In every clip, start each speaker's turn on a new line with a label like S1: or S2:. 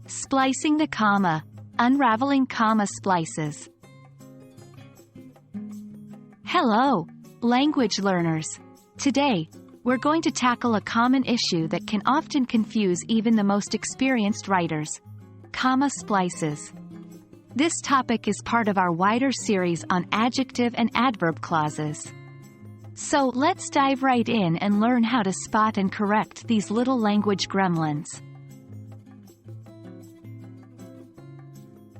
S1: Splicing the comma. Unraveling comma splices. Hello, language learners. Today, we're going to tackle a common issue that can often confuse even the most experienced writers: comma splices. This topic is part of our wider series on adjective and adverb clauses. So let's dive right in and learn how to spot and correct these little language gremlins.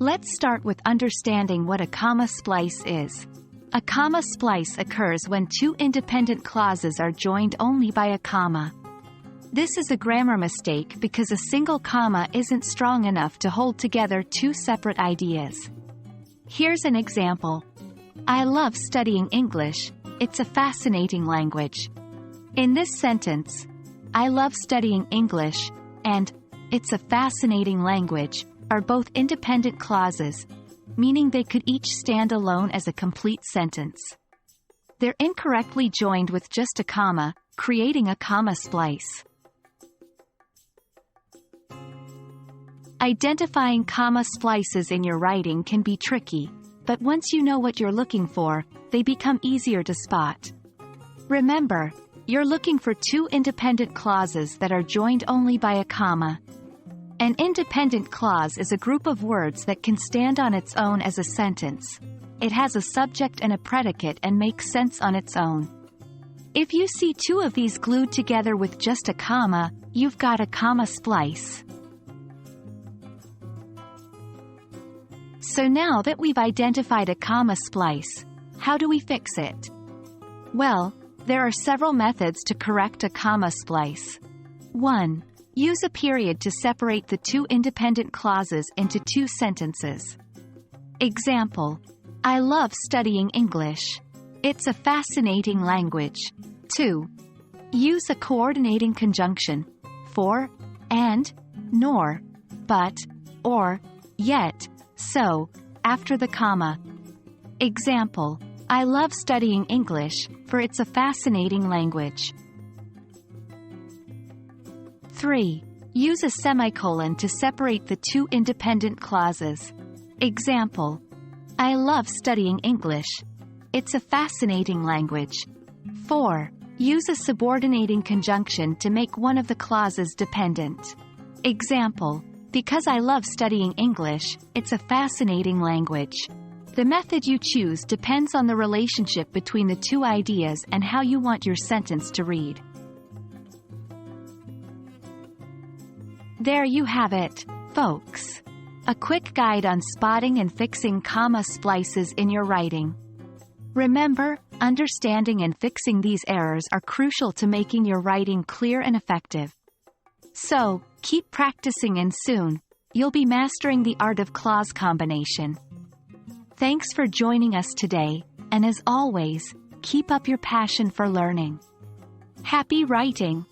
S1: Let's start with understanding what a comma splice is. A comma splice occurs when two independent clauses are joined only by a comma. This is a grammar mistake because a single comma isn't strong enough to hold together two separate ideas. Here's an example. I love studying English. It's a fascinating language. In this sentence, I love studying English and it's a fascinating language are both independent clauses, meaning they could each stand alone as a complete sentence. They're incorrectly joined with just a comma, creating a comma splice. Identifying comma splices in your writing can be tricky, but once you know what you're looking for, they become easier to spot. Remember, you're looking for two independent clauses that are joined only by a comma. An independent clause is a group of words that can stand on its own as a sentence. It has a subject and a predicate and makes sense on its own. If you see two of these glued together with just a comma, you've got a comma splice. So now that we've identified a comma splice, how do we fix it? Well, there are several methods to correct a comma splice. 1. Use a period to separate the two independent clauses into two sentences. Example: I love studying English. It's a fascinating language. 2. Use a coordinating conjunction for, and, nor, but, or, yet, so, after the comma. Example: I love studying English, for it's a fascinating language. 3. Use a semicolon to separate the two independent clauses. Example: I love studying English. It's a fascinating language. 4. Use a subordinating conjunction to make one of the clauses dependent. Example: because I love studying English, it's a fascinating language. The method you choose depends on the relationship between the two ideas and how you want your sentence to read. There you have it, folks. A quick guide on spotting and fixing comma splices in your writing. Remember, understanding and fixing these errors are crucial to making your writing clear and effective. So, keep practicing and soon, you'll be mastering the art of clause combination. Thanks for joining us today, and as always, keep up your passion for learning. Happy writing!